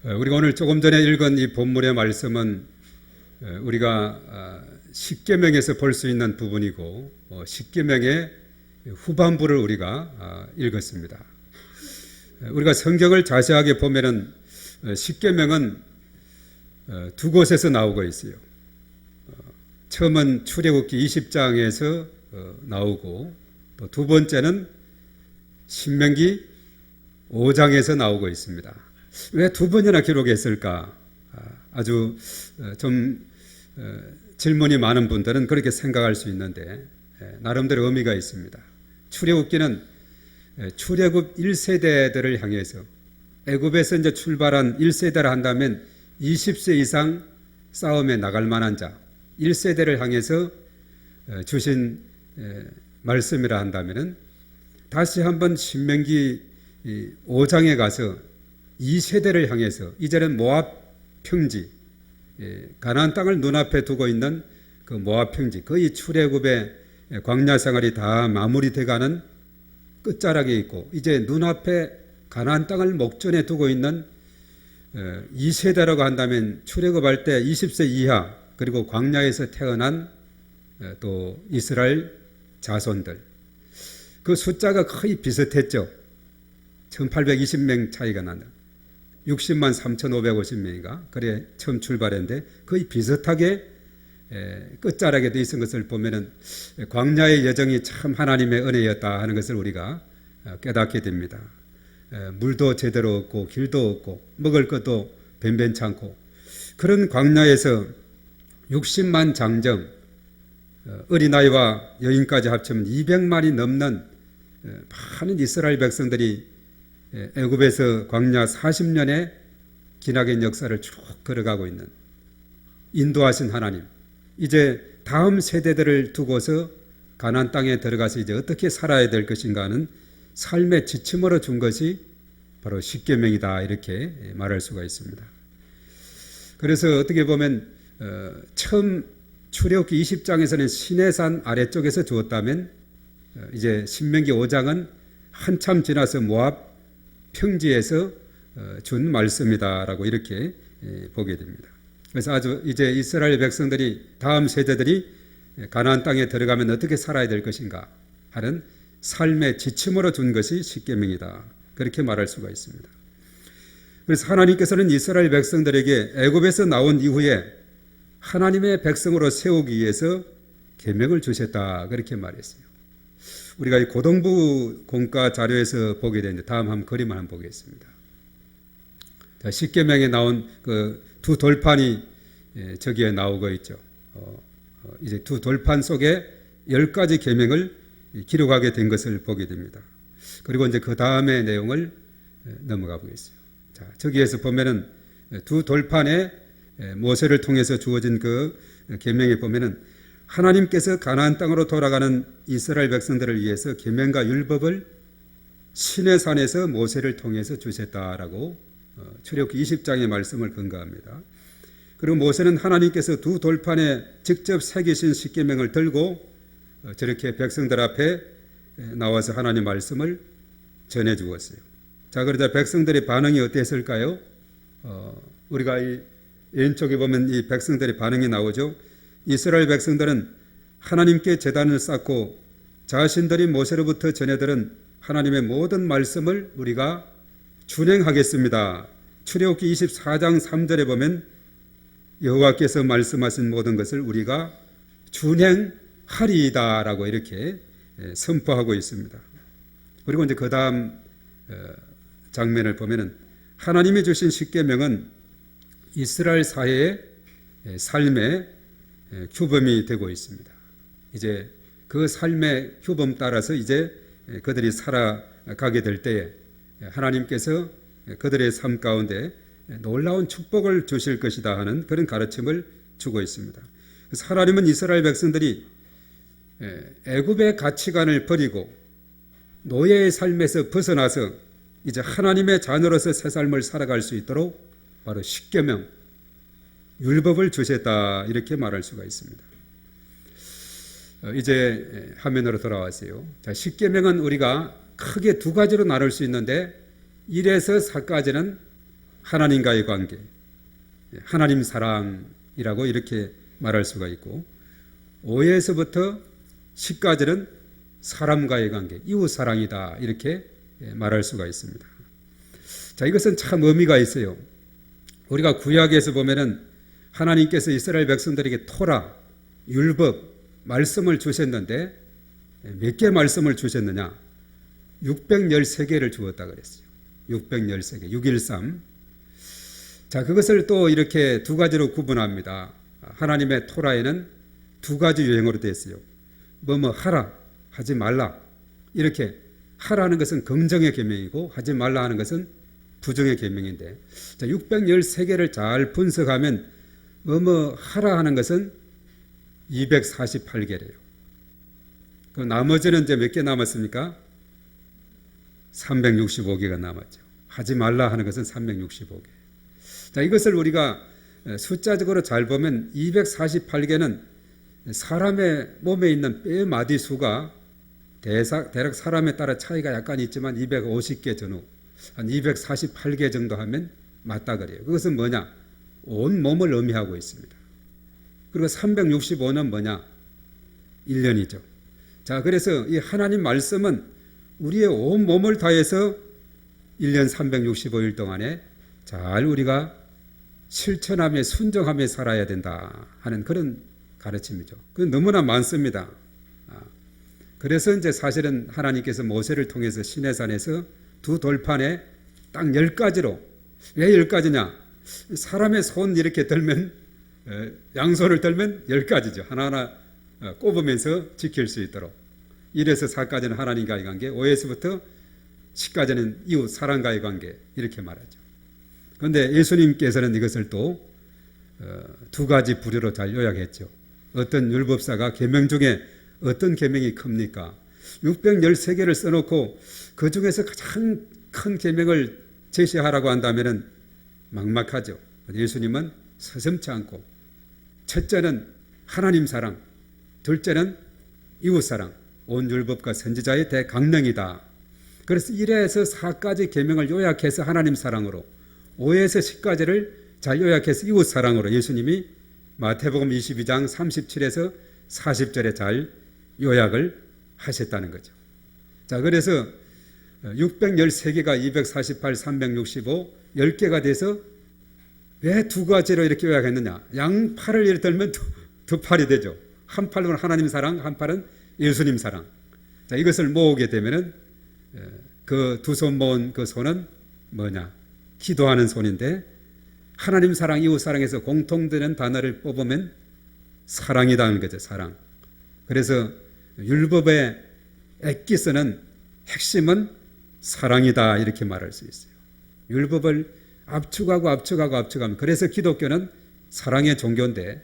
우리가 오늘 조금 전에 읽은 이 본문의 말씀은 우리가 십계명에서 볼 수 있는 부분이고 십계명의 후반부를 우리가 읽었습니다. 우리가 성경을 자세하게 보면은 십계명은 두 곳에서 나오고 있어요. 처음은 출애굽기 20장에서 나오고 또 두 번째는 신명기 5장에서 나오고 있습니다. 왜 두 번이나 기록했을까? 아주 좀 질문이 많은 분들은 그렇게 생각할 수 있는데 나름대로 의미가 있습니다. 출애굽기는 출애굽 1세대들을 향해서 애굽에서 이제 출발한 1세대를 한다면 20세 이상 싸움에 나갈 만한 자 1세대를 향해서 주신 말씀이라 한다면은 다시 한번 신명기 5장에 가서 2세대를 향해서 이제는 모압 평지 가나안 땅을 눈앞에 두고 있는 그 모압 평지 거의 출애굽의 광야 생활이 다 마무리돼가는 끝자락에 있고 이제 눈앞에 가나안 땅을 목전에 두고 있는 2세대라고 한다면 출애굽할 때 20세 이하 그리고 광야에서 태어난 또 이스라엘 자손들 그 숫자가 거의 비슷했죠. 1820명 차이가 나는 60만 3,550명인가 그래 처음 출발했는데 거의 비슷하게 끝자락에 돼 있는 것을 보면은 광야의 여정이 참 하나님의 은혜였다 하는 것을 우리가 깨닫게 됩니다. 물도 제대로 없고 길도 없고 먹을 것도 변변찮고 그런 광야에서 60만 장정 어린아이와 여인까지 합치면 200만이 넘는 많은 이스라엘 백성들이 애굽에서 광야 40년의 기나긴 역사를 쭉 걸어가고 있는 인도하신 하나님 이제 다음 세대들을 두고서 가나안 땅에 들어가서 이제 어떻게 살아야 될 것인가 하는 삶의 지침으로 준 것이 바로 십계명이다 이렇게 말할 수가 있습니다. 그래서 어떻게 보면 처음 출애굽기 20장에서는 시내산 아래쪽에서 주었다면 이제 신명기 5장은 한참 지나서 모압 평지에서 준 말씀이다라고 이렇게 보게 됩니다. 그래서 아주 이제 이스라엘 백성들이 다음 세대들이 가나안 땅에 들어가면 어떻게 살아야 될 것인가 하는 삶의 지침으로 준 것이 십계명이다. 그렇게 말할 수가 있습니다. 그래서 하나님께서는 이스라엘 백성들에게 애굽에서 나온 이후에 하나님의 백성으로 세우기 위해서 계명을 주셨다. 그렇게 말했어요. 우리가 이 고등부 공과 자료에서 보게 되는데 다음 한 그림을 한번 보겠습니다. 십계명에 나온 그 두 돌판이 저기에 나오고 있죠. 이제 두 돌판 속에 10가지 계명을 기록하게 된 것을 보게 됩니다. 그리고 이제 그 다음의 내용을 넘어가 보겠습니다. 자, 저기에서 보면은 두 돌판에 모세를 통해서 주어진 그 계명에 보면은 하나님께서 가나안 땅으로 돌아가는 이스라엘 백성들을 위해서 계명과 율법을 시내산에서 모세를 통해서 주셨다라고 출애굽기 20장의 말씀을 근거합니다. 그리고 모세는 하나님께서 두 돌판에 직접 새기신 십계명을 들고 저렇게 백성들 앞에 나와서 하나님 말씀을 전해 주었어요. 자, 그러자 백성들의 반응이 어땠을까요? 우리가 이 왼쪽에 보면 이 백성들의 반응이 나오죠. 이스라엘 백성들은 하나님께 제단을 쌓고 자신들이 모세로부터 전해들은 하나님의 모든 말씀을 우리가 준행하겠습니다. 출애굽기 24장 3절에 보면 여호와께서 말씀하신 모든 것을 우리가 준행하리이다라고 이렇게 선포하고 있습니다. 그리고 이제 그 다음 장면을 보면은 하나님이 주신 십계명은 이스라엘 사회의 삶의 규범이 되고 있습니다. 이제 그 삶의 규범 따라서 이제 그들이 살아가게 될 때에 하나님께서 그들의 삶 가운데 놀라운 축복을 주실 것이다 하는 그런 가르침을 주고 있습니다. 그래서 하나님은 이스라엘 백성들이 애굽의 가치관을 버리고 노예의 삶에서 벗어나서 이제 하나님의 자녀로서 새 삶을 살아갈 수 있도록 바로 십계명, 율법을 주셨다 이렇게 말할 수가 있습니다. 이제 화면으로 돌아왔어요. 자, 십계명은 우리가 크게 두 가지로 나눌 수 있는데 1에서 4까지는 하나님과의 관계, 하나님 사랑이라고 이렇게 말할 수가 있고, 5에서부터 10까지는 사람과의 관계, 이웃 사랑이다 이렇게 말할 수가 있습니다. 자, 이것은 참 의미가 있어요. 우리가 구약에서 보면은 하나님께서 이스라엘 백성들에게 토라, 율법, 말씀을 주셨는데 몇 개 말씀을 주셨느냐? 613개를 주었다 그랬어요. 613개, 613. 자, 그것을 또 이렇게 두 가지로 구분합니다. 하나님의 토라에는 두 가지 유형으로 되어 있어요. 뭐뭐 하라, 하지 말라. 이렇게 하라는 것은 긍정의 계명이고 하지 말라 하는 것은 부정의 계명인데, 자, 613개를 잘 분석하면 뭐뭐 하라 하는 것은 248개래요. 그 나머지는 이제 몇 개 남았습니까? 365개가 남았죠. 하지 말라 하는 것은 365개. 자, 이것을 우리가 숫자적으로 잘 보면 248개는 사람의 몸에 있는 뼈 마디 수가 대략 사람에 따라 차이가 약간 있지만 250개 전후, 한 248개 정도 하면 맞다 그래요. 그것은 뭐냐? 온 몸을 의미하고 있습니다. 그리고 365는 뭐냐? 1년이죠. 자, 그래서 이 하나님 말씀은 우리의 온 몸을 다해서 1년 365일 동안에 잘 우리가 실천하며 순종하며 살아야 된다 하는 그런 가르침이죠. 그건 너무나 많습니다. 그래서 이제 사실은 하나님께서 모세를 통해서 시내산에서 두 돌판에 딱 10가지로, 왜 10가지냐? 사람의 손 이렇게 들면, 양손을 들면 10가지죠. 하나하나 꼽으면서 지킬 수 있도록. 1에서 4까지는 하나님과의 관계, 5에서부터 10까지는 이웃 사랑과의 관계, 이렇게 말하죠. 그런데 예수님께서는 이것을 또 두 가지 부류로 잘 요약했죠. 어떤 율법사가 계명 중에 어떤 계명이 큽니까? 613개를 써놓고 그 중에서 가장 큰 계명을 제시하라고 한다면 막막하죠. 예수님은 서슴지 않고 첫째는 하나님 사랑, 둘째는 이웃 사랑, 온 율법과 선지자의 대강령이다. 그래서 1에서 4까지 계명을 요약해서 하나님 사랑으로, 5에서 10까지를 잘 요약해서 이웃 사랑으로 예수님이 마태복음 22장 37에서 40절에 잘 요약을 하셨다는 거죠. 자, 그래서 613개가 248, 365, 10개가 돼서 왜 두 가지로 이렇게 요약했느냐? 양팔을 예를 들면 두 팔이 되죠. 한 팔은 하나님 사랑, 한 팔은 예수님 사랑. 자, 이것을 모으게 되면은 그 두 손 모은 그 손은 뭐냐? 기도하는 손인데, 하나님 사랑, 이웃 사랑에서 공통되는 단어를 뽑으면 사랑이라는 거죠. 사랑. 그래서 율법의 엑기스는 핵심은 사랑이다 이렇게 말할 수 있어요. 율법을 압축하면, 그래서 기독교는 사랑의 종교인데,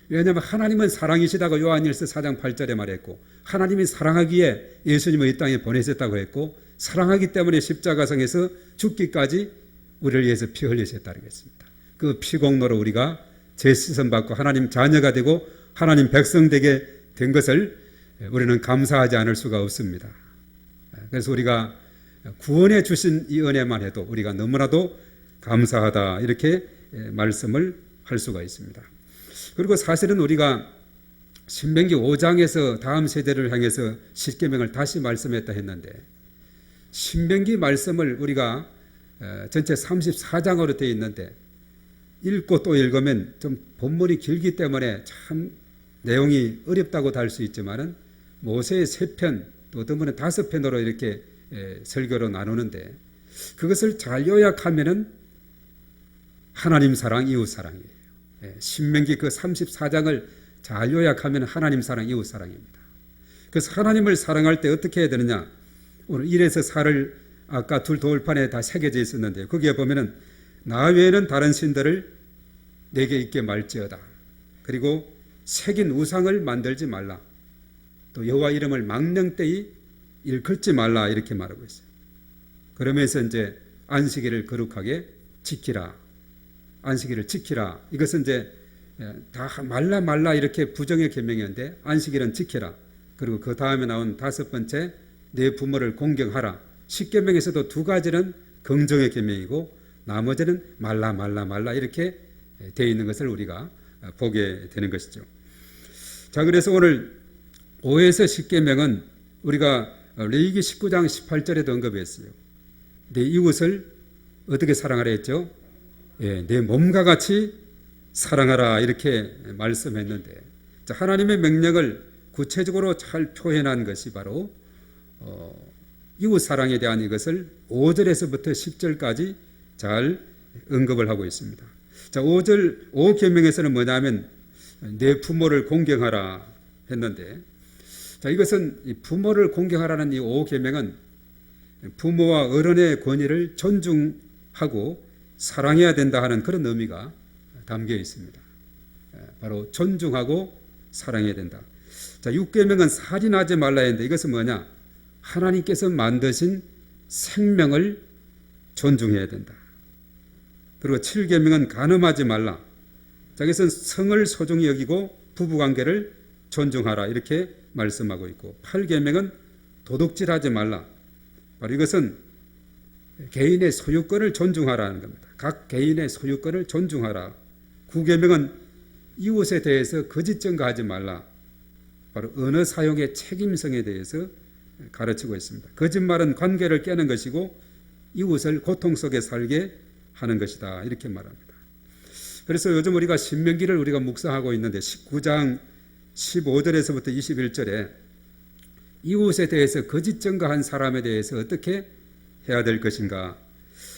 왜냐하면 하나님은 사랑이시다고 요한일서 4장 8절에 말했고, 하나님이 사랑하기에 예수님을 이 땅에 보내셨다고 했고, 사랑하기 때문에 십자가상에서 죽기까지 우리를 위해서 피 흘리셨다는 것입니다. 그 피공로로 우리가 죄시선 받고 하나님 자녀가 되고 하나님 백성 되게 된 것을 우리는 감사하지 않을 수가 없습니다. 그래서 우리가 구원해 주신 이 은혜만 해도 우리가 너무나도 감사하다 이렇게 말씀을 할 수가 있습니다. 그리고 사실은 우리가 신명기 5장에서 다음 세대를 향해서 십계명을 다시 말씀했다 했는데, 신명기 말씀을 우리가 전체 34장으로 되어 있는데 읽고 또 읽으면 좀 본문이 길기 때문에 참 내용이 어렵다고도 할 수 있지만은 모세의 3편 또 어떤 분은 5편으로 이렇게 설교로 나누는데, 그것을 잘 요약하면은 하나님 사랑, 이웃 사랑이에요. 신명기 그 34장을 잘 요약하면 하나님 사랑, 이웃 사랑입니다. 그래서 하나님을 사랑할 때 어떻게 해야 되느냐? 오늘 1에서 4를 아까 둘 돌판에 다 새겨져 있었는데, 거기에 보면은 나 외에는 다른 신들을 내게 있게 말지어다. 그리고 새긴 우상을 만들지 말라. 또 여호와 이름을 망령되이 일컫지 말라 이렇게 말하고 있어요. 그러면서 이제 안식일을 거룩하게 지키라. 안식일을 지키라. 이것은 이제 다 말라 이렇게 부정의 계명이었는데, 안식일은 지키라. 그리고 그 다음에 나온 5번째 내 부모를 공경하라. 십계명에서도 2가지는 긍정의 계명이고 나머지는 말라 이렇게 되어 있는 것을 우리가 보게 되는 것이죠. 자, 그래서 오늘 5에서 10계명은 우리가 레위기 19장 18절에도 언급했어요. 내 이웃을 어떻게 사랑하라 했죠? 예, 내 몸과 같이 사랑하라 이렇게 말씀했는데, 자, 하나님의 명령을 구체적으로 잘 표현한 것이 바로 이웃 사랑에 대한 이것을 5절에서부터 10절까지 잘 언급을 하고 있습니다. 자, 5계명에서는 뭐냐면 내 부모를 공경하라 했는데, 자, 이것은 이 부모를 공경하라는 이 5계명은 부모와 어른의 권위를 존중하고 사랑해야 된다 하는 그런 의미가 담겨 있습니다. 바로 존중하고 사랑해야 된다. 자, 6계명은 살인하지 말라 했는데 이것은 뭐냐? 하나님께서 만드신 생명을 존중해야 된다. 그리고 7계명은 간음하지 말라. 자, 이것은 성을 소중히 여기고 부부관계를 존중하라 이렇게 말씀하고 있고, 8계명은 도둑질하지 말라. 바로 이것은 개인의 소유권을 존중하라는 겁니다. 각 개인의 소유권을 존중하라. 9계명은 이웃에 대해서 거짓 증거하지 말라. 바로 언어 사용의 책임성에 대해서 가르치고 있습니다. 거짓말은 관계를 깨는 것이고 이웃을 고통 속에 살게 하는 것이다 이렇게 말합니다. 그래서 요즘 우리가 신명기를 우리가 묵상하고 있는데 19장 15절에서부터 21절에 이웃에 대해서 거짓 증거한 사람에 대해서 어떻게 해야 될 것인가.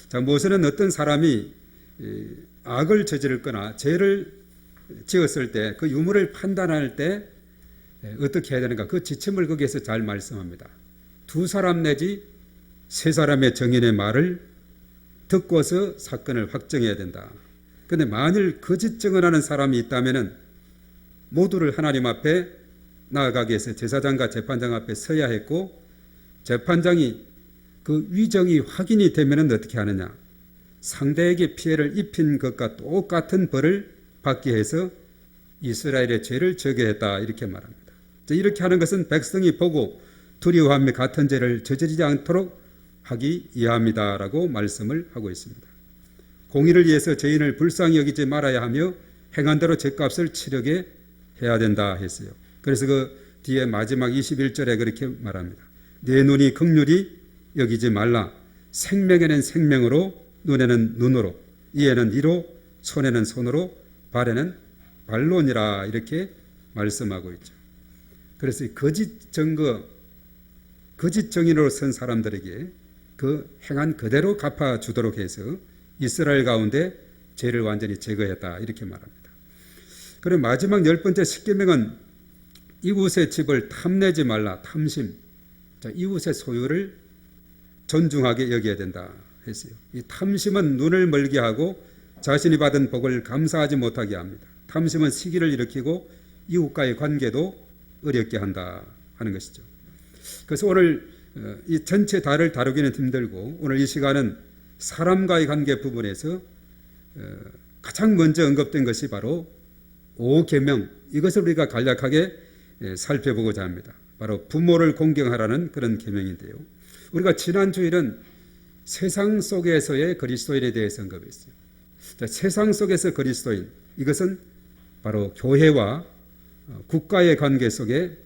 자, 모세는 어떤 사람이 악을 저지르거나 죄를 지었을 때 그 유무를 판단할 때 어떻게 해야 되는가, 그 지침을 거기에서 잘 말씀합니다. 2사람 내지 3사람의 증인의 말을 듣고서 사건을 확정해야 된다. 그런데 만일 거짓 증언하는 사람이 있다면 모두를 하나님 앞에 나아가게 해서 제사장과 재판장 앞에 서야 했고, 재판장이 그 위정이 확인이 되면 어떻게 하느냐, 상대에게 피해를 입힌 것과 똑같은 벌을 받게 해서 이스라엘의 죄를 져게 했다 이렇게 말합니다. 이렇게 하는 것은 백성이 보고 두려워하며 같은 죄를 저지르지 않도록 하기 위함이다라고 말씀을 하고 있습니다. 공의를 위해서 죄인을 불쌍히 여기지 말아야 하며 행한 대로 죄값을 치르게 해야 된다 했어요. 그래서 그 뒤에 마지막 21절에 그렇게 말합니다. 내 눈이 긍휼히 여기지 말라. 생명에는 생명으로, 눈에는 눈으로, 이에는 이로, 손에는 손으로, 발에는 발론이라 이렇게 말씀하고 있죠. 그래서 거짓 증거, 거짓 증인으로 선 사람들에게 그 행한 그대로 갚아주도록 해서 이스라엘 가운데 죄를 완전히 제거했다 이렇게 말합니다. 그리고 마지막 10번째 10계명은 이웃의 집을 탐내지 말라. 탐심. 자, 이웃의 소유를 존중하게 여겨야 된다 했어요. 이 탐심은 눈을 멀게 하고 자신이 받은 복을 감사하지 못하게 합니다. 탐심은 시기를 일으키고 이웃과의 관계도 어렵게 한다 하는 것이죠. 그래서 오늘 이 전체 다를 다루기는 힘들고, 오늘 이 시간은 사람과의 관계 부분에서 가장 먼저 언급된 것이 바로 5계명, 이것을 우리가 간략하게 살펴보고자 합니다. 바로 부모를 공경하라는 그런 계명인데요. 우리가 지난 주일은 세상 속에서의 그리스도인에 대해서 언급했어요. 자, 세상 속에서 그리스도인, 이것은 바로 교회와 국가의 관계 속에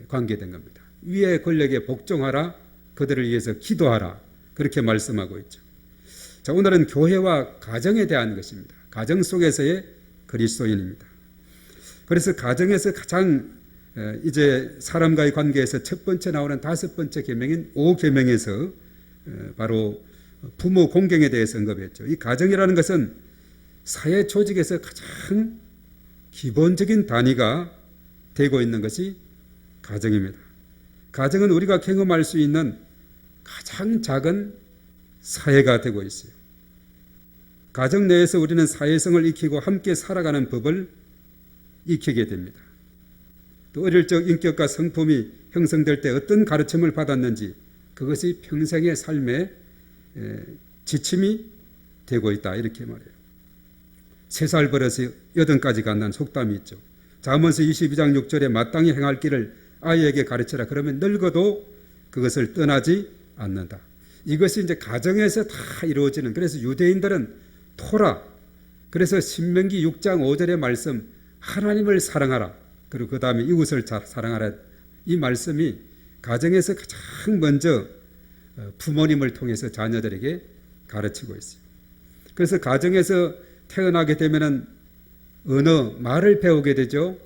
관계된 겁니다. 위의 권력에 복종하라, 그들을 위해서 기도하라, 그렇게 말씀하고 있죠. 자, 오늘은 교회와 가정에 대한 것입니다. 가정 속에서의 그리스도인입니다. 그래서 가정에서 가장 이제 사람과의 관계에서 첫 번째 나오는 5번째 계명인 5계명에서 바로 부모 공경에 대해서 언급했죠. 이 가정이라는 것은 사회 조직에서 가장 기본적인 단위가 되고 있는 것이 가정입니다. 가정은 우리가 경험할 수 있는 가장 작은 사회가 되고 있어요. 가정 내에서 우리는 사회성을 익히고 함께 살아가는 법을 익히게 됩니다. 또 어릴 적 인격과 성품이 형성될 때 어떤 가르침을 받았는지 그것이 평생의 삶의 지침이 되고 있다 이렇게 말해요. 3살 버릇이 80까지 간다는 속담이 있죠. 잠언서 22장 6절에 마땅히 행할 길을 아이에게 가르쳐라. 그러면 늙어도 그것을 떠나지 않는다. 이것이 이제 가정에서 다 이루어지는, 그래서 유대인들은 토라, 그래서 신명기 6장 5절의 말씀 하나님을 사랑하라, 그리고 그 다음에 이웃을 사랑하라, 이 말씀이 가정에서 가장 먼저 부모님을 통해서 자녀들에게 가르치고 있어요. 그래서 가정에서 태어나게 되면은 언어, 말을 배우게 되죠.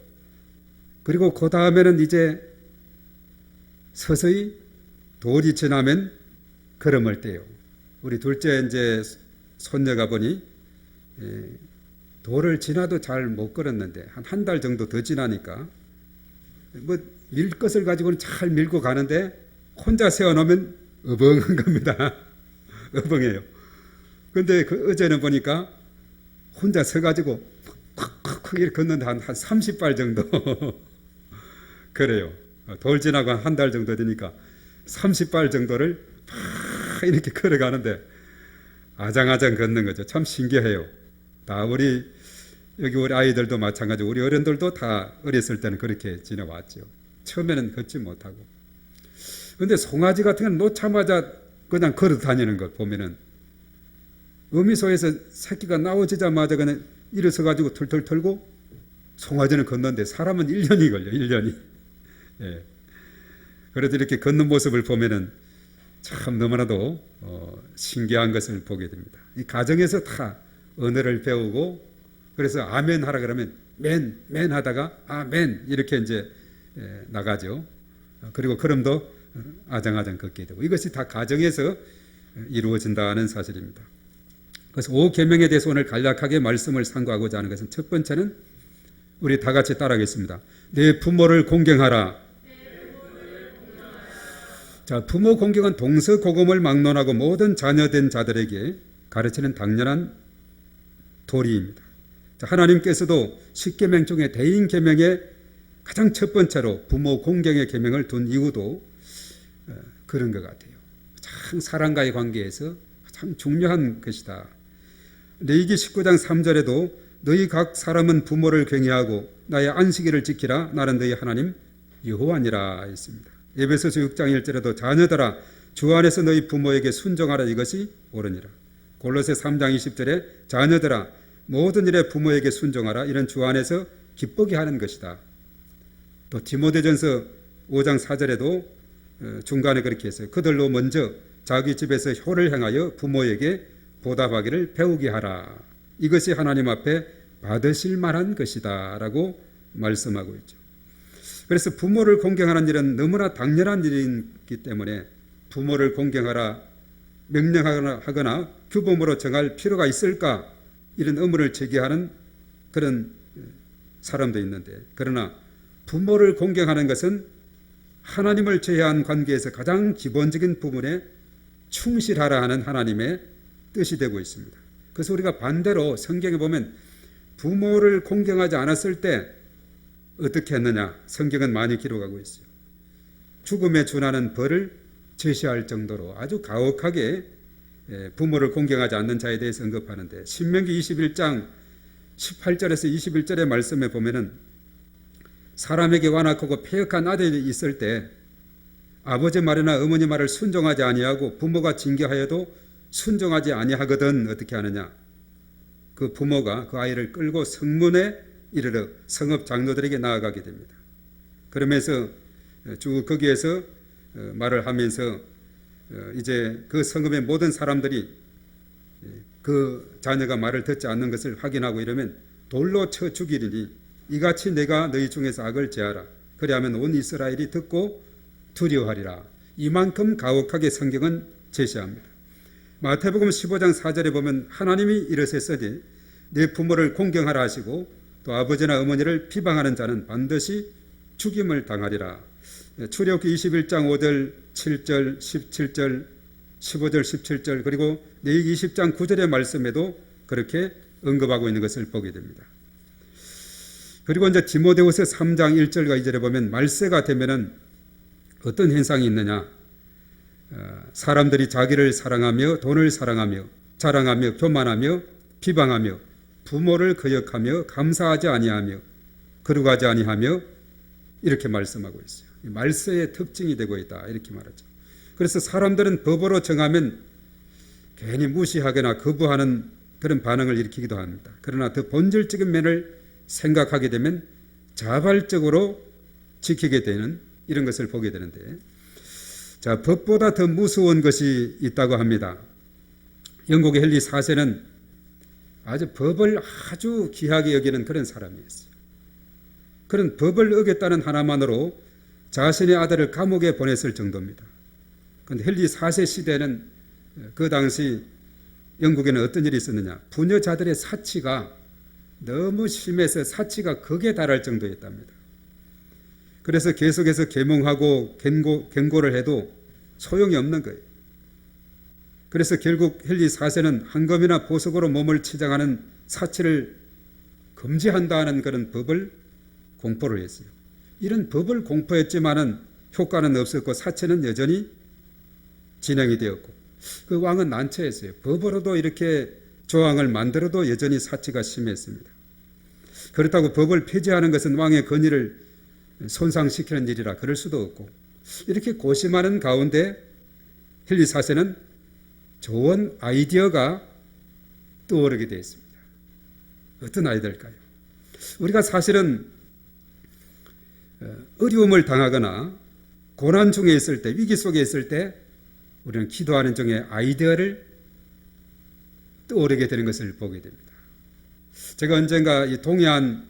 그리고 그 다음에는 이제 서서히 돌이 지나면 걸음을 떼요. 우리 둘째 이제 손녀가 보니 돌을 지나도 잘 못 걸었는데 한 달 정도 더 지나니까 뭐 밀 것을 가지고는 잘 밀고 가는데 혼자 세워놓으면 어벙한 겁니다. 어벙해요. 근데 그 어제는 보니까 혼자 서가지고 콱콱콱 이렇게 걷는데 한 30발 정도 그래요. 돌 지나고 한 달 정도 되니까 30발 정도를 막 이렇게 걸어가는데 아장아장 걷는 거죠. 참 신기해요. 다 여기 우리 아이들도 마찬가지고 우리 어른들도 다 어렸을 때는 그렇게 지내왔죠. 처음에는 걷지 못하고. 그런데 송아지 같은 건 놓자마자 그냥 걸어 다니는 것 보면은 어미소에서 새끼가 나오자마자 그냥 일어서 가지고 털털 털고 송아지는 걷는데 사람은 1년이 걸려. 1년이. 예. 그래도 이렇게 걷는 모습을 보면은 참 너무나도 신기한 것을 보게 됩니다. 이 가정에서 다 언어를 배우고, 그래서 아멘 하라 그러면 맨 하다가 아멘 이렇게 이제 나가죠. 그리고 걸음도 아장아장 걷게 되고, 이것이 다 가정에서 이루어진다는 사실입니다. 그래서 5계명에 대해서 오늘 간략하게 말씀을 상고하고자 하는 것은, 첫 번째는 우리 다 같이 따라하겠습니다. 내 부모를 공경하라. 자, 부모 공경은 동서고금을 막론하고 모든 자녀된 자들에게 가르치는 당연한 도리입니다. 자, 하나님께서도 10계명 중에 대인계명에 가장 첫 번째로 부모 공경의 계명을 둔 이유도 그런 것 같아요. 참 사람과의 관계에서 참 중요한 것이다. 레위기 19장 3절에도 너희 각 사람은 부모를 경외하고 나의 안식일을 지키라. 나는 너희 하나님 여호와니라 했습니다. 에베소서 6장 1절에도 자녀들아 주 안에서 너희 부모에게 순종하라. 이것이 옳으니라. 골로새 3장 20절에 자녀들아 모든 일에 부모에게 순종하라. 이런 주 안에서 기쁘게 하는 것이다. 또 디모데전서 5장 4절에도 중간에 그렇게 했어요. 그들로 먼저 자기 집에서 효를 행하여 부모에게 보답하기를 배우게 하라. 이것이 하나님 앞에 받으실 만한 것이다 라고 말씀하고 있죠. 그래서 부모를 공경하는 일은 너무나 당연한 일이기 때문에 부모를 공경하라 명령하거나 규범으로 정할 필요가 있을까, 이런 의문을 제기하는 그런 사람도 있는데, 그러나 부모를 공경하는 것은 하나님을 제외한 관계에서 가장 기본적인 부분에 충실하라 하는 하나님의 뜻이 되고 있습니다. 그래서 우리가 반대로 성경에 보면 부모를 공경하지 않았을 때 어떻게 했느냐, 성경은 많이 기록하고 있어요. 죽음에 준하는 벌을 제시할 정도로 아주 가혹하게 부모를 공경하지 않는 자에 대해서 언급하는데, 신명기 21장 18절에서 21절의 말씀에 보면은 사람에게 완악하고 패역한 아들이 있을 때 아버지 말이나 어머니 말을 순종하지 아니하고 부모가 징계하여도 순종하지 아니하거든 어떻게 하느냐, 그 부모가 그 아이를 끌고 성문에 이르러 성읍 장로들에게 나아가게 됩니다. 그러면서 쭉 거기에서 말을 하면서 이제 그 성읍의 모든 사람들이 그 자녀가 말을 듣지 않는 것을 확인하고 이러면 돌로 쳐 죽이리니 이같이 내가 너희 중에서 악을 제하라. 그리하면 온 이스라엘이 듣고 두려워하리라. 이만큼 가혹하게 성경은 제시합니다. 마태복음 15장 4절에 보면 하나님이 이르셨으니 내 부모를 공경하라 하시고 또 아버지나 어머니를 비방하는 자는 반드시 죽임을 당하리라. 출애굽기 21장 5절 7절 17절 15절 17절 그리고 레위기 20장 9절의 말씀에도 그렇게 언급하고 있는 것을 보게 됩니다. 그리고 이제 디모데후서 3장 1절과 2절에 보면 말세가 되면은 어떤 현상이 있느냐, 사람들이 자기를 사랑하며 돈을 사랑하며 자랑하며 교만하며 비방하며 부모를 거역하며 감사하지 아니하며 거룩하지 아니하며 이렇게 말씀하고 있어요. 말세의 특징이 되고 있다 이렇게 말하죠. 그래서 사람들은 법으로 정하면 괜히 무시하거나 거부하는 그런 반응을 일으키기도 합니다. 그러나 더 본질적인 면을 생각하게 되면 자발적으로 지키게 되는 이런 것을 보게 되는데, 자, 법보다 더 무서운 것이 있다고 합니다. 영국의 헨리 4세는 아주 법을 아주 귀하게 여기는 그런 사람이었어요. 그런 법을 어겼다는 하나만으로 자신의 아들을 감옥에 보냈을 정도입니다. 그런데 헨리 4세 시대는 그 당시 영국에는 어떤 일이 있었느냐, 부녀자들의 사치가 너무 심해서 사치가 극에 달할 정도였답니다. 그래서 계속해서 계몽하고 경고를 해도 소용이 없는 거예요. 그래서 결국 헨리 4세는 한검이나 보석으로 몸을 치장하는 사치를 금지한다는 그런 법을 공포를 했어요. 이런 법을 공포했지만은 효과는 없었고 사치는 여전히 진행이 되었고, 그 왕은 난처했어요. 법으로도 이렇게 조항을 만들어도 여전히 사치가 심했습니다. 그렇다고 법을 폐지하는 것은 왕의 권위를 손상시키는 일이라 그럴 수도 없고, 이렇게 고심하는 가운데 헨리 4세는 좋은 아이디어가 떠오르게 되었습니다. 어떤 아이디어일까요? 우리가 사실은 어려움을 당하거나 고난 중에 있을 때, 위기 속에 있을 때 우리는 기도하는 중에 아이디어를 떠오르게 되는 것을 보게 됩니다. 제가 언젠가 이 동해안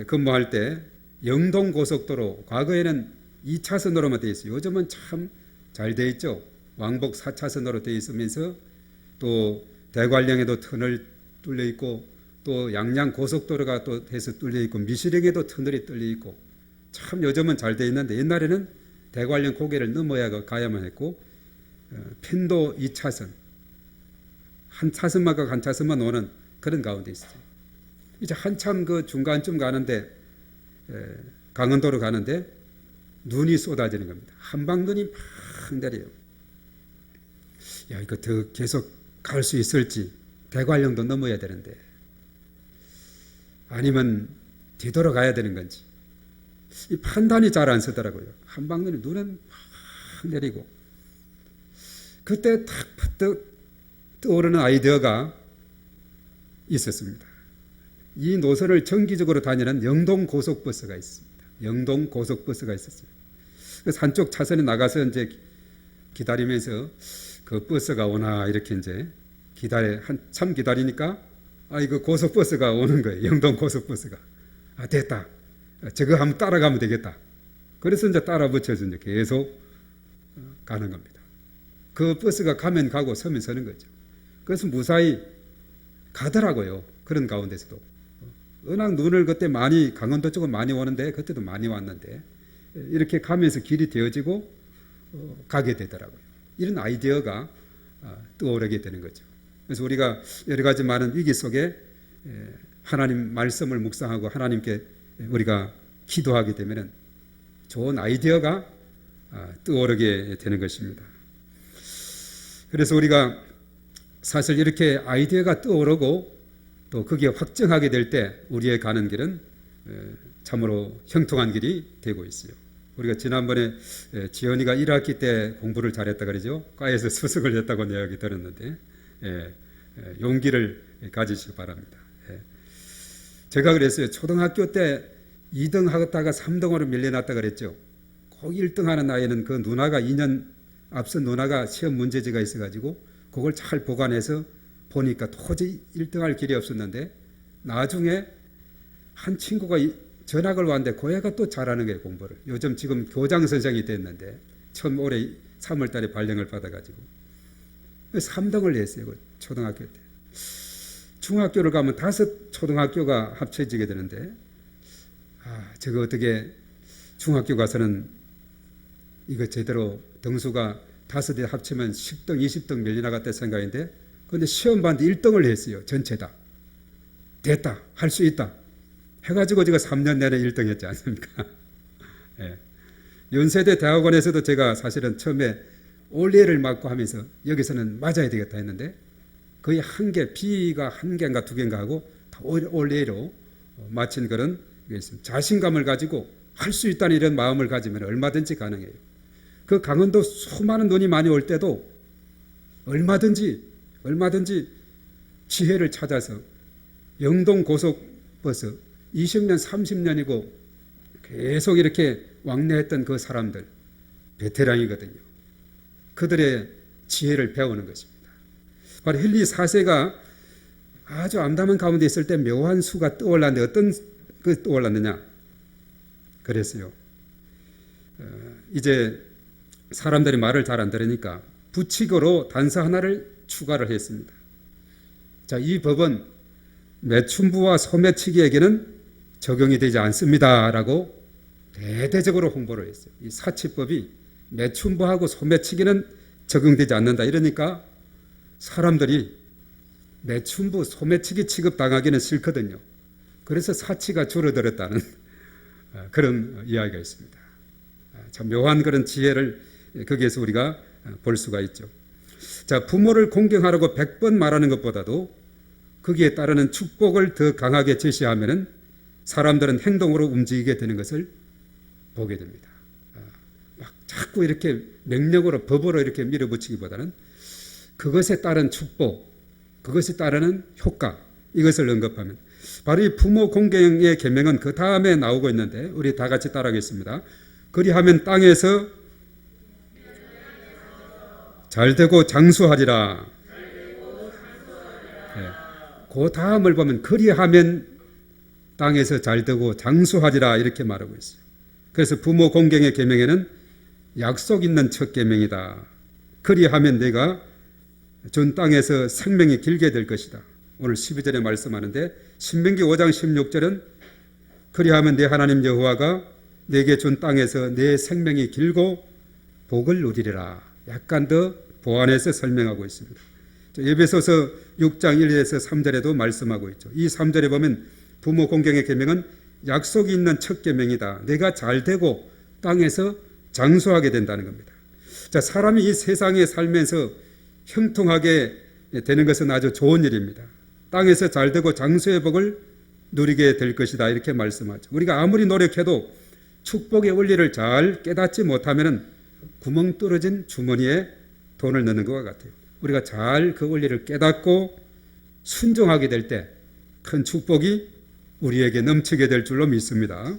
근무할 때 영동 고속도로, 과거에는 2차선으로만 되어 있어요. 요즘은 참 잘 되어 있죠. 왕복 4차선으로 되어 있으면서 또 대관령에도 터널 뚫려 있고, 또 양양 고속도로가 또 해서 뚫려 있고, 미시령에도 터널이 뚫려 있고, 참 요즘은 잘 되어 있는데 옛날에는 대관령 고개를 넘어야 가야만 했고, 편도 2차선, 한 차선만 가고 한 차선만 오는 그런 가운데 있어요. 이제 한참 그 중간쯤 가는데, 강원도로 가는데 눈이 쏟아지는 겁니다. 한방눈이 막 내려요. 야, 이거 더 계속 갈 수 있을지, 대관령도 넘어야 되는데 아니면 뒤돌아가야 되는 건지, 이 판단이 잘 안 서더라고요. 한방눈이 눈은 막 내리고, 그때 탁 떠오르는 아이디어가 있었습니다. 이 노선을 정기적으로 다니는 영동 고속버스가 있습니다. 영동 고속버스가 있었어요. 그래서 한쪽 차선에 나가서 이제 기다리면서 그 버스가 오나 이렇게 이제 한참 기다리니까 이거 고속버스가 오는 거예요. 영동 고속버스가. 됐다. 저거 한번 따라가면 되겠다. 그래서 이제 따라 붙여서 이제 계속 가는 겁니다. 그 버스가 가면 가고 서면 서는 거죠. 그래서 무사히 가더라고요. 그런 가운데서도. 워낙 눈을 그때 많이, 강원도 쪽은 많이 오는데 그때도 많이 왔는데 이렇게 가면서 길이 되어지고 가게 되더라고요. 이런 아이디어가 떠오르게 되는 거죠. 그래서 우리가 여러 가지 많은 위기 속에 하나님 말씀을 묵상하고 하나님께 우리가 기도하게 되면 좋은 아이디어가 떠오르게 되는 것입니다. 그래서 우리가 사실 이렇게 아이디어가 떠오르고 또 그게 확정하게 될 때 우리의 가는 길은 참으로 형통한 길이 되고 있어요. 우리가 지난번에 지연이가 1학기 때 공부를 잘했다 그러죠. 과에서 수석을 했다고 이야기 들었는데 용기를 가지시기 바랍니다. 제가 그랬어요. 초등학교 때 2등 하다가 3등으로 밀려났다 그랬죠. 꼭 1등 하는 나이에는 그 누나가 2년 앞선 누나가 시험 문제지가 있어가지고 그걸 잘 보관해서 보니까 도저히 1등할 길이 없었는데, 나중에 한 친구가 전학을 왔는데 그 애가 또 잘하는 거예요, 공부를. 요즘 지금 교장 선생이 됐는데 처음 올해 3월 달에 발령을 받아가지고 3등을 했어요, 초등학교 때. 중학교를 가면 5 초등학교가 합쳐지게 되는데, 저거 어떻게 중학교 가서는 이거 제대로 등수가 5개 합치면 10등, 20등 밀려나갔다 생각인데, 그런데 시험 봤는데 1등을 했어요. 전체 다. 됐다. 할 수 있다. 해가지고 제가 3년 내내 1등 했지 않습니까? 연세대 대학원에서도 제가 사실은 처음에 올레를 맞고 하면서 여기서는 맞아야 되겠다 했는데 거의 B가 1개인가 2개인가 하고 다 올레로 마친 그런 게 있습니다. 자신감을 가지고 할 수 있다는 이런 마음을 가지면 얼마든지 가능해요. 그 강원도 수많은 눈이 많이 올 때도 얼마든지 지혜를 찾아서 영동 고속버스 20년 30년이고 계속 이렇게 왕래했던 그 사람들 베테랑이거든요. 그들의 지혜를 배우는 것입니다. 바로 헨리 4세가 아주 암담한 가운데 있을 때 묘한 수가 떠올랐는데 어떤 그 떠올랐느냐? 그랬어요. 이제 사람들이 말을 잘 안 들으니까 부칙으로 단서 하나를 추가를 했습니다. 자, 이 법은 매춘부와 소매치기에게는 적용이 되지 않습니다라고 대대적으로 홍보를 했어요. 이 사치법이 매춘부하고 소매치기는 적용되지 않는다. 이러니까 사람들이 매춘부, 소매치기 취급당하기는 싫거든요. 그래서 사치가 줄어들었다는 그런 이야기가 있습니다. 참 묘한 그런 지혜를 거기에서 우리가 볼 수가 있죠. 자, 부모를 공경하라고 100번 말하는 것보다도 거기에 따르는 축복을 더 강하게 제시하면은 사람들은 행동으로 움직이게 되는 것을 보게 됩니다. 막 자꾸 이렇게 명령으로 법으로 이렇게 밀어붙이기보다는 그것에 따른 축복, 그것에 따르는 효과, 이것을 언급하면 바로 이 부모 공경의 계명은 그 다음에 나오고 있는데 우리 다 같이 따라하겠습니다. 그리하면 땅에서 잘되고 장수하리라. 네. 그 다음을 보면 그리하면 땅에서 잘되고 장수하리라 이렇게 말하고 있어요. 그래서 부모 공경의 계명에는 약속 있는 첫 계명이다. 그리하면 내가 준 땅에서 생명이 길게 될 것이다. 오늘 12절에 말씀하는데 신명기 5장 16절은 그리하면 내 하나님 여호와가 내게 준 땅에서 내 생명이 길고 복을 누리리라. 약간 더 보완해서 설명하고 있습니다. 에베소서 6장 1절에서 3절에도 말씀하고 있죠. 이 3절에 보면 부모 공경의 계명은 약속이 있는 첫 계명이다. 내가 잘 되고 땅에서 장수하게 된다는 겁니다. 자, 사람이 이 세상에 살면서 형통하게 되는 것은 아주 좋은 일입니다. 땅에서 잘 되고 장수의 복을 누리게 될 것이다. 이렇게 말씀하죠. 우리가 아무리 노력해도 축복의 원리를 잘 깨닫지 못하면 구멍 뚫어진 주머니에 돈을 넣는 것과 같아요. 우리가 잘 그 원리를 깨닫고 순종하게 될 때 큰 축복이 우리에게 넘치게 될 줄로 믿습니다.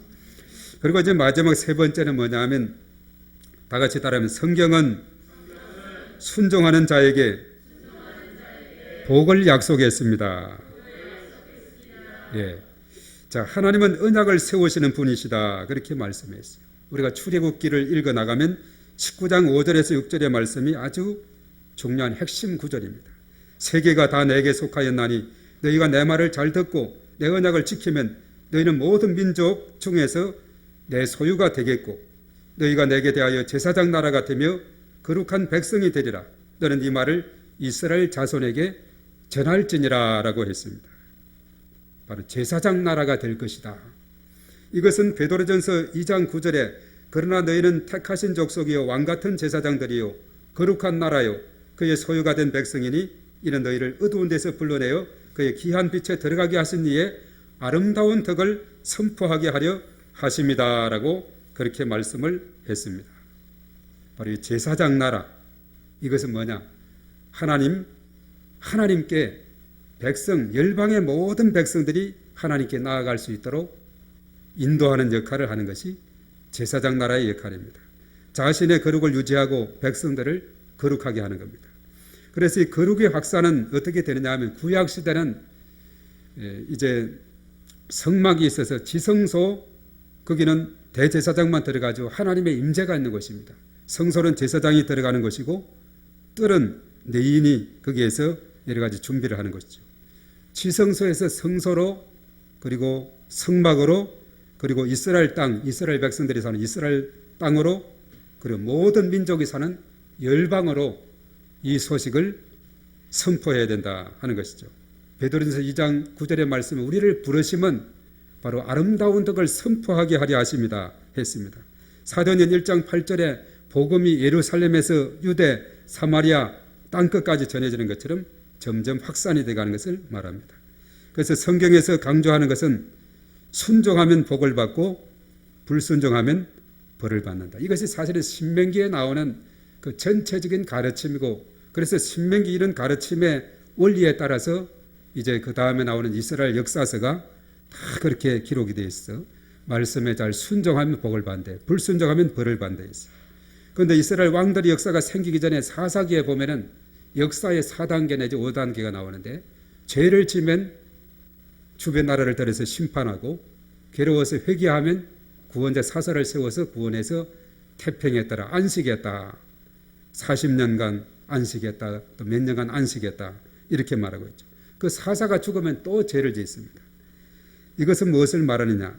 그리고 이제 마지막 세 번째는 뭐냐 하면 다 같이 따라하면 성경은 순종하는 자에게 복을 약속했습니다. 예. 자, 하나님은 언약을 세우시는 분이시다. 그렇게 말씀했어요. 우리가 출애굽기를 읽어 나가면 19장 5절에서 6절의 말씀이 아주 중요한 핵심 구절입니다. 세계가 다 내게 속하였나니 너희가 내 말을 잘 듣고 내 언약을 지키면 너희는 모든 민족 중에서 내 소유가 되겠고 너희가 내게 대하여 제사장 나라가 되며 거룩한 백성이 되리라. 너는 이 말을 이스라엘 자손에게 전할지니라 라고 했습니다. 바로 제사장 나라가 될 것이다. 이것은 베드로전서 2장 9절에 그러나 너희는 택하신 족속이요 왕같은 제사장들이요 거룩한 나라요 그의 소유가 된 백성이니 이는 너희를 어두운 데서 불러내어 그의 귀한 빛에 들어가게 하신 이의 아름다운 덕을 선포하게 하려 하십니다 라고 그렇게 말씀을 했습니다. 바로 이 제사장 나라, 이것은 뭐냐? 하나님께 백성, 열방의 모든 백성들이 하나님께 나아갈 수 있도록 인도하는 역할을 하는 것이 제사장 나라의 역할입니다. 자신의 거룩을 유지하고 백성들을 거룩하게 하는 겁니다. 그래서 이 거룩의 확산은 어떻게 되느냐 하면 구약 시대는 이제 성막이 있어서 지성소, 거기는 대제사장만 들어가죠. 하나님의 임재가 있는 곳입니다. 성소는 제사장이 들어가는 것이고 뜰은 레위인이 거기에서 여러 가지 준비를 하는 것이죠. 지성소에서 성소로 그리고 성막으로 그리고 이스라엘 땅, 이스라엘 백성들이 사는 이스라엘 땅으로 그리고 모든 민족이 사는 열방으로 이 소식을 선포해야 된다 하는 것이죠. 베드로전서 2장 9절의 말씀은 우리를 부르심은 바로 아름다운 덕을 선포하게 하려 하십니다 했습니다. 사도행전 1장 8절에 복음이 예루살렘에서 유대, 사마리아 땅끝까지 전해지는 것처럼 점점 확산이 되어가는 것을 말합니다. 그래서 성경에서 강조하는 것은 순종하면 복을 받고 불순종하면 벌을 받는다. 이것이 사실은 신명기에 나오는 그 전체적인 가르침이고, 그래서 신명기 이런 가르침의 원리에 따라서 이제 그 다음에 나오는 이스라엘 역사서가 다 그렇게 기록이 되어 있어. 말씀에 잘 순종하면 복을 받는데 불순종하면 벌을 받는데 있어. 그런데 이스라엘 왕들의 역사가 생기기 전에 사사기에 보면은 역사의 4단계 내지 5단계가 나오는데, 죄를 지면 주변 나라를 들여서 심판하고, 괴로워서 회개하면 구원자 사사를 세워서 구원해서 태평했더라, 안식했다, 40년간 안식했다, 또 몇 년간 안식했다, 이렇게 말하고 있죠. 그 사사가 죽으면 또 죄를 짓습니다. 이것은 무엇을 말하느냐?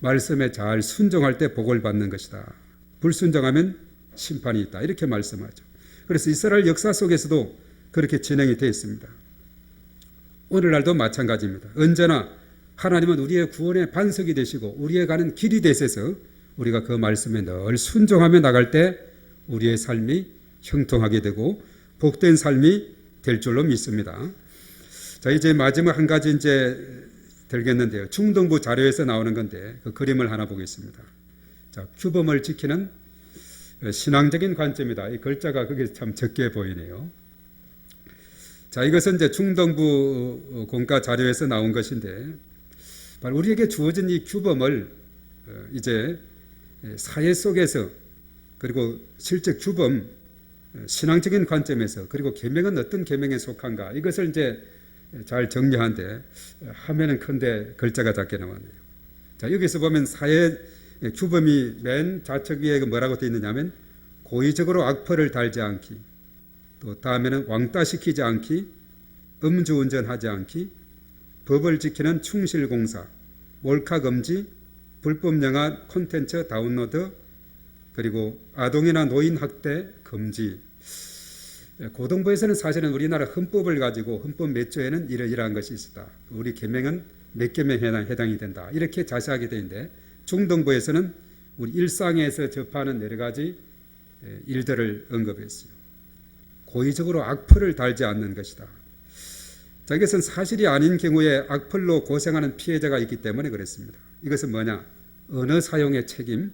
말씀에 잘 순종할 때 복을 받는 것이다, 불순종하면 심판이 있다, 이렇게 말씀하죠. 그래서 이스라엘 역사 속에서도 그렇게 진행이 되어 있습니다. 오늘날도 마찬가지입니다. 언제나 하나님은 우리의 구원의 반석이 되시고 우리의 가는 길이 되셔서 우리가 그 말씀에 늘 순종하며 나갈 때 우리의 삶이 형통하게 되고 복된 삶이 될 줄로 믿습니다. 자, 이제 마지막 한 가지 이제 들겠는데요. 중동부 자료에서 나오는 건데 그 그림을 하나 보겠습니다. 자, 규범을 지키는 신앙적인 관점이다. 이 글자가 그게 참 적게 보이네요. 자, 이것은 이제 중동부 공과 자료에서 나온 것인데, 바로 우리에게 주어진 이 규범을 이제 사회 속에서, 그리고 실제 규범, 신앙적인 관점에서, 그리고 계명은 어떤 계명에 속한가, 이것을 이제 잘 정리하는데 화면은 큰데 글자가 작게 나왔네요. 자, 여기서 보면 사회 규범이 맨 좌측 위에 뭐라고 되어 있느냐면, 고의적으로 악포를 달지 않기, 또 다음에는 왕따시키지 않기, 음주운전하지 않기, 법을 지키는 충실공사, 몰카금지, 불법영화 콘텐츠 다운로드, 그리고 아동이나 노인 학대 금지. 고등부에서는 사실은 우리나라 헌법을 가지고 헌법 몇 조에는 이러이러한 것이 있었다, 우리 계명은 몇 계명에 해당이 된다, 이렇게 자세하게 되어 있는데, 중동부에서는 우리 일상에서 접하는 여러 가지 일들을 언급했어요. 고의적으로 악플을 달지 않는 것이다. 자, 이것은 사실이 아닌 경우에 악플로 고생하는 피해자가 있기 때문에 그렇습니다. 이것은 뭐냐? 언어 사용의 책임,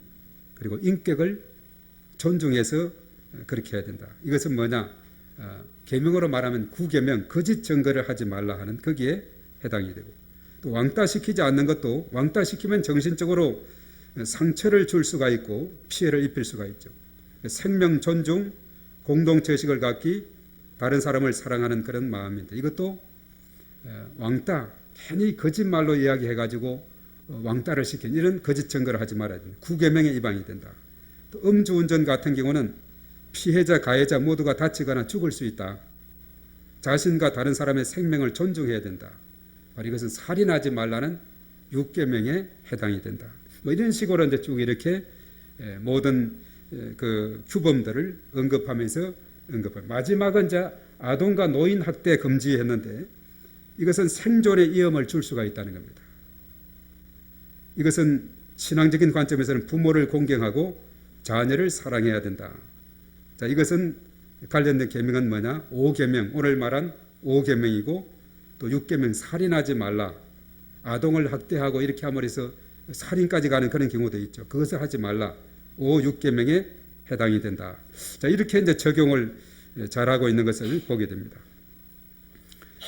그리고 인격을 존중해서 그렇게 해야 된다. 이것은 뭐냐? 계명으로 말하면 구계명, 거짓 증거를 하지 말라 하는 거기에 해당이 되고, 또 왕따시키지 않는 것도, 왕따시키면 정신적으로 상처를 줄 수가 있고 피해를 입힐 수가 있죠. 생명 존중, 공동체의식을 갖기, 다른 사람을 사랑하는 그런 마음인데, 이것도 왕따, 괜히 거짓말로 이야기해가지고 왕따를 시킨 이런 거짓 증거를 하지 말아야 된다. 구계명에 위반이 된다. 또 음주운전 같은 경우는 피해자, 가해자 모두가 다치거나 죽을 수 있다. 자신과 다른 사람의 생명을 존중해야 된다. 바로 이것은 살인하지 말라는 6계명에 해당이 된다. 뭐 이런 식으로 이제 쭉 이렇게 모든 그 규범들을 언급하면서 마지막은 이제 아동과 노인 학대 금지했는데, 이것은 생존의 위험을 줄 수가 있다는 겁니다. 이것은 신앙적인 관점에서는 부모를 공경하고 자녀를 사랑해야 된다. 자, 이것은 관련된 계명은 뭐냐? 5계명, 오늘 말한 5계명이고, 또 6계명 살인하지 말라. 아동을 학대하고 이렇게 함으로 해서 살인까지 가는 그런 경우도 있죠. 그것을 하지 말라. 5, 6계명에 해당이 된다. 자, 이렇게 이제 적용을 잘하고 있는 것을 보게 됩니다.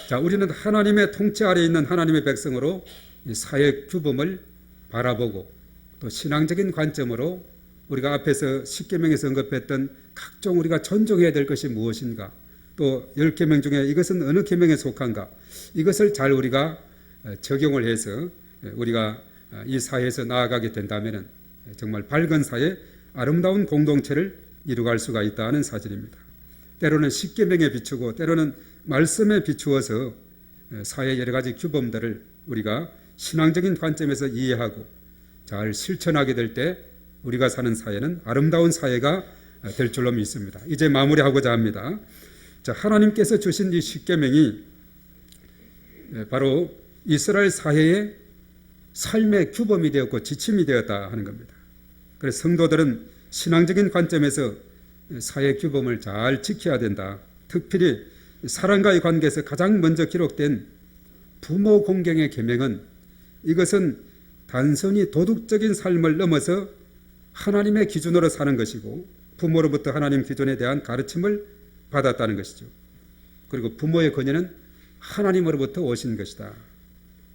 자, 우리는 하나님의 통치 아래에 있는 하나님의 백성으로 이 사회 규범을 바라보고, 또 신앙적인 관점으로 우리가 앞에서 10계명에서 언급했던 각종 우리가 존중해야 될 것이 무엇인가, 또 10계명 중에 이것은 어느 계명에 속한가, 이것을 잘 우리가 적용을 해서 우리가 이 사회에서 나아가게 된다면 정말 밝은 사회, 아름다운 공동체를 이루갈 수가 있다는 사실입니다. 때로는 10계명에 비추고 때로는 말씀에 비추어서 사회의 여러 가지 규범들을 우리가 신앙적인 관점에서 이해하고 잘 실천하게 될 때 우리가 사는 사회는 아름다운 사회가 될 줄로 믿습니다. 이제 마무리하고자 합니다. 자, 하나님께서 주신 이 10계명이 바로 이스라엘 사회의 삶의 규범이 되었고 지침이 되었다 하는 겁니다. 그래서 성도들은 신앙적인 관점에서 사회 규범을 잘 지켜야 된다. 특별히 사람과의 관계에서 가장 먼저 기록된 부모 공경의 계명은, 이것은 단순히 도덕적인 삶을 넘어서 하나님의 기준으로 사는 것이고 부모로부터 하나님 기준에 대한 가르침을 받았다는 것이죠. 그리고 부모의 권위는 하나님으로부터 오신 것이다.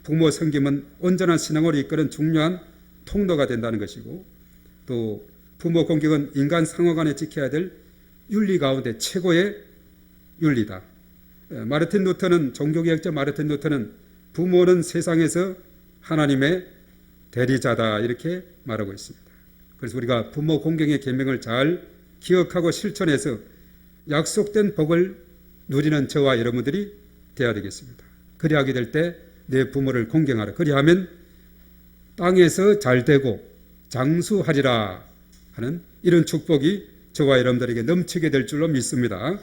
부모 섬김은 온전한 신앙으로 이끄는 중요한 통로가 된다는 것이고, 또 부모 공경은 인간 상호 간에 지켜야 될 윤리 가운데 최고의 윤리다. 마르틴 루터는, 종교개혁자 마르틴 루터는 부모는 세상에서 하나님의 대리자다 이렇게 말하고 있습니다. 그래서 우리가 부모 공경의 계명을 잘 기억하고 실천해서 약속된 복을 누리는 저와 여러분들이 되어야 되겠습니다. 그리하게 될 때 내 부모를 공경하라. 그리하면 땅에서 잘 되고 장수하리라 하는 이런 축복이 저와 여러분들에게 넘치게 될 줄로 믿습니다.